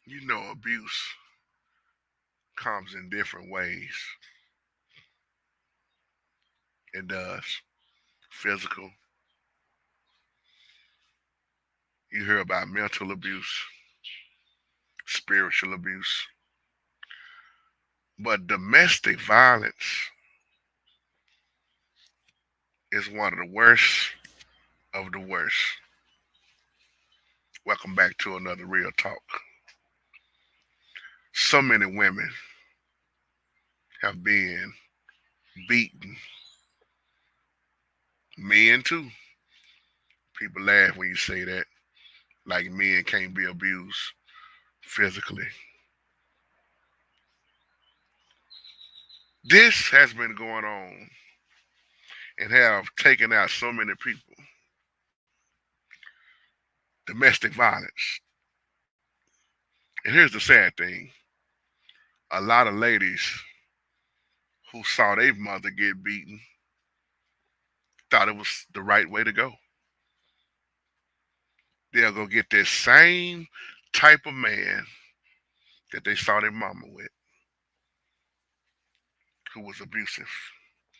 Abuse comes in different ways. It does. Physical. You hear about mental abuse, spiritual abuse. But domestic violence is one of the worst of the worst. Welcome back to another Real Talk. So many women have been beaten. Men too. People laugh when you say that, like men can't be abused physically. This has been going on and have taken out so many people. Domestic violence. And here's the sad thing. A lot of ladies who saw their mother get beaten thought it was the right way to go. They'll go get that same type of man that they saw their mama with, who was abusive.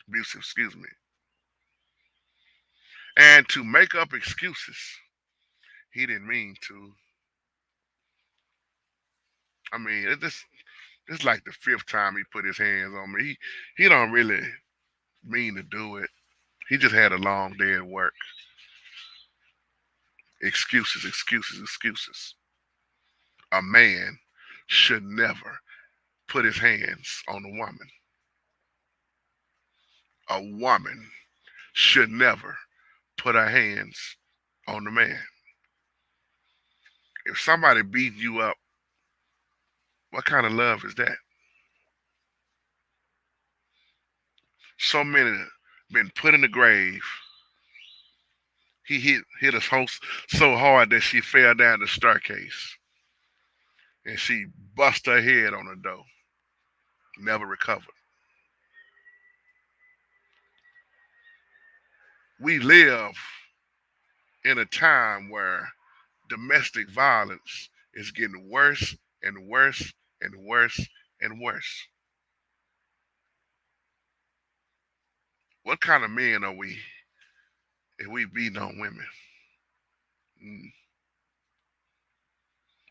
Abusive, excuse me. And to make up excuses, he didn't mean to. I mean, it's like the fifth time he put his hands on me. He don't really mean to do it. He just had a long day at work. Excuses, excuses, excuses. A man should never put his hands on a woman. A woman should never put her hands on the man. If somebody beating you up, what kind of love is that? So many been put in the grave. He hit us so hard that she fell down the staircase and she bust her head on the door. Never recovered. We live in a time where domestic violence is getting worse and worse and worse and worse. What kind of men are we if we beating on women? Mm.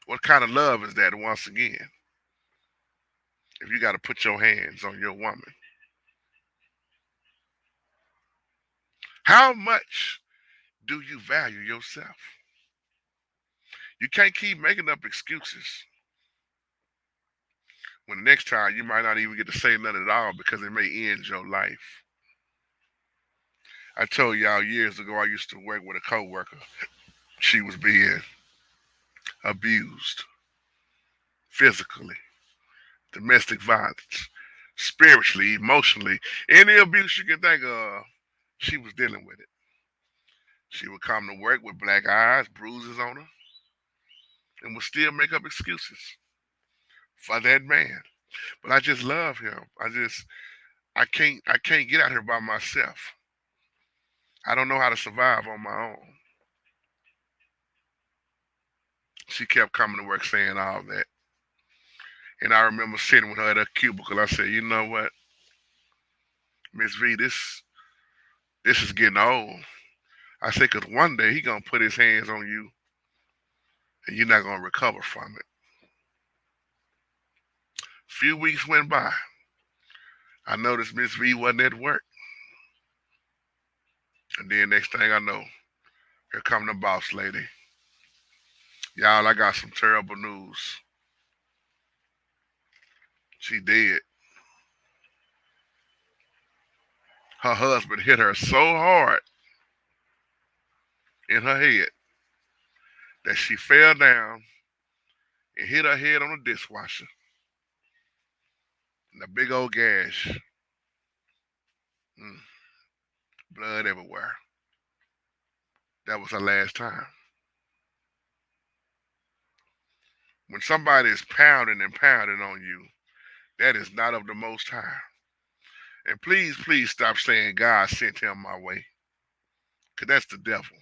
What kind of love is that once again? If you got to put your hands on your woman, how much do you value yourself? You can't keep making up excuses when the next time you might not even get to say nothing at all because it may end your life. I told y'all years ago I used to work with a coworker. She was being abused physically, domestic violence, spiritually, emotionally, any abuse you can think of, she was dealing with it. She would come to work with black eyes, bruises on her, and would still make up excuses for that man. But I just love him. I can't get out here by myself. I don't know how to survive on my own. She kept coming to work saying all that. And I remember sitting with her at her cubicle. I said, you know what, Miss V, this is getting old. I said, because one day he gonna put his hands on you and you're not gonna recover from it. Few weeks went by. I noticed Miss V wasn't at work. And then next thing I know, here come the boss lady. Y'all, I got some terrible news. She dead. Her husband hit her so hard in her head that she fell down and hit her head on the dishwasher. And a big old gash. Mm, blood everywhere. That was her last time. When somebody is pounding and pounding on you, that is not of the Most High. And please, please stop saying God sent him my way. Because that's the devil.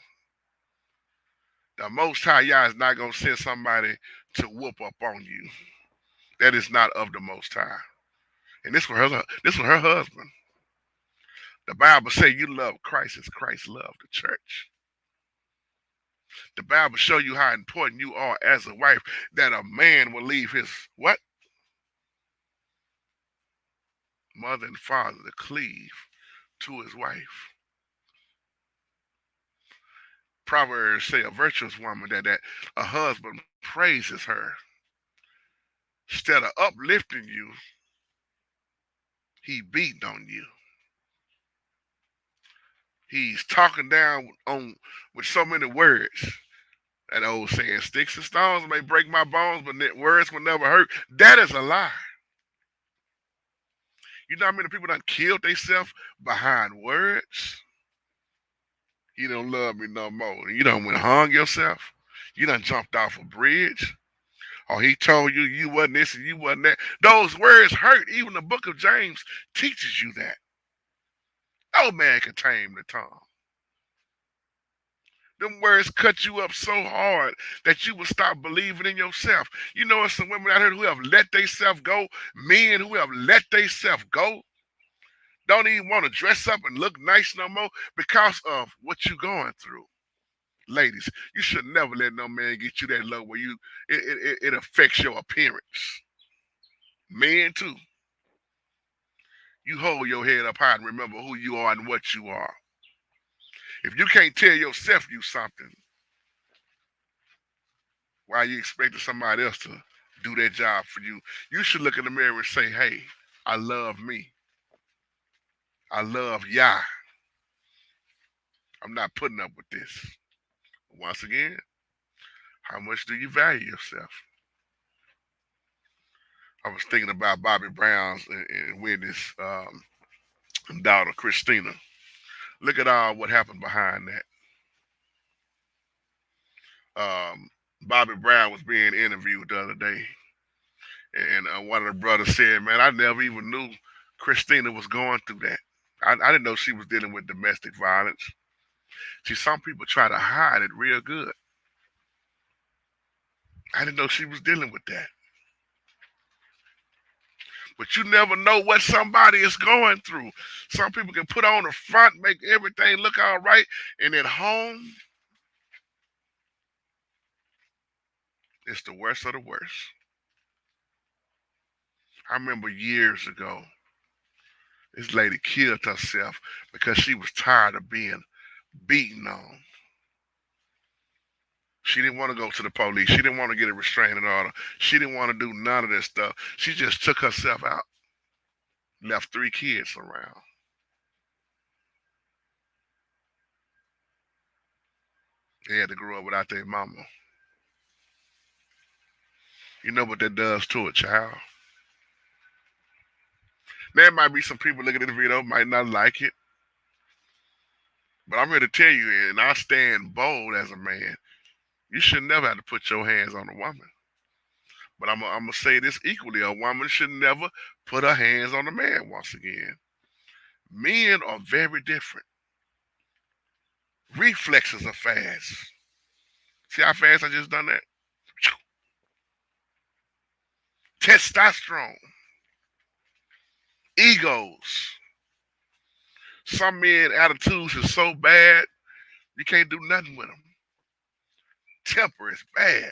The Most High Yah is not going to send somebody to whoop up on you. That is not of the Most High. And this was her husband. The Bible say you love Christ as Christ loved the church. The Bible show you how important you are as a wife, that a man will leave his what? Mother and father to cleave to his wife. Proverbs say a virtuous woman that a husband praises her. Instead of uplifting you, he beating on you. He's talking down on with so many words. That old saying, sticks and stones may break my bones, but words will never hurt. That is a lie. You know how many people done killed themselves behind words? You don't love me no more. You done went hung yourself. You done jumped off a bridge. Or he told you you wasn't this and you wasn't that. Those words hurt. Even the book of James teaches you that. No man can tame the tongue. Them words cut you up so hard that you will stop believing in yourself. You know, there's some women out here who have let themselves go, men who have let themselves go, don't even want to dress up and look nice no more because of what you're going through. Ladies, you should never let no man get you that low where it affects your appearance. Men too. You hold your head up high and remember who you are and what you are. If you can't tell yourself you something, why are you expecting somebody else to do that job for you? You should look in the mirror and say, hey, I love me. I love Yah. I'm not putting up with this. Once again, how much do you value yourself? I was thinking about Bobby Brown's and Whitney's daughter, Christina. Look at all what happened behind that. Bobby Brown was being interviewed the other day, and one of the brothers said, man, I never even knew Christina was going through that. I didn't know she was dealing with domestic violence. See, some people try to hide it real good. I didn't know she was dealing with that. But you never know what somebody is going through. Some people can put on the front, make everything look all right, and at home, it's the worst of the worst. I remember years ago, this lady killed herself because she was tired of being beaten on. She didn't want to go to the police. She didn't want to get a restraining order. She didn't want to do none of this stuff. She just took herself out, left 3 kids around. They had to grow up without their mama. You know what that does to a child. There might be some people looking at the video might not like it, but I'm here to tell you, and I stand bold as a man. You should never have to put your hands on a woman. But I'm going to say this equally. A woman should never put her hands on a man once again. Men are very different. Reflexes are fast. See how fast I just done that? Testosterone. Egos. Some men attitudes are so bad, you can't do nothing with them. Temper is bad.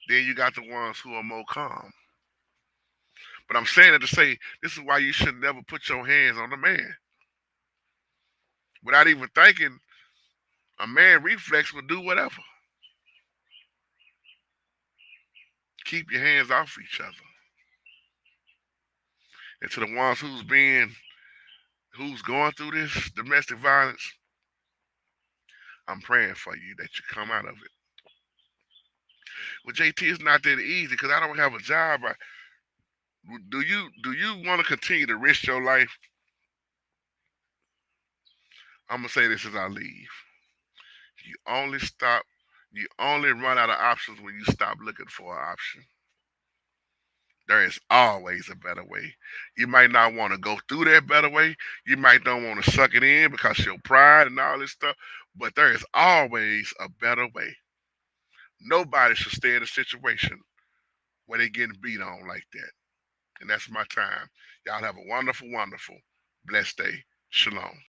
Then you got the ones who are more calm. But I'm saying it to say this is why you should never put your hands on a man. Without even thinking, a man reflex will do whatever. Keep your hands off each other. And to the ones who's going through this domestic violence, I'm praying for you that you come out of it. Well, JT, it's not that easy because I don't have a job. Do you want to continue to risk your life? I'm gonna say this as I leave. You only stop. You only run out of options when you stop looking for an option. There is always a better way. You might not want to go through that better way. You might not want to suck it in because your pride and all this stuff. But there is always a better way. Nobody should stay in a situation where they're getting beat on like that. And that's my time. Y'all have a wonderful, wonderful, blessed day. Shalom.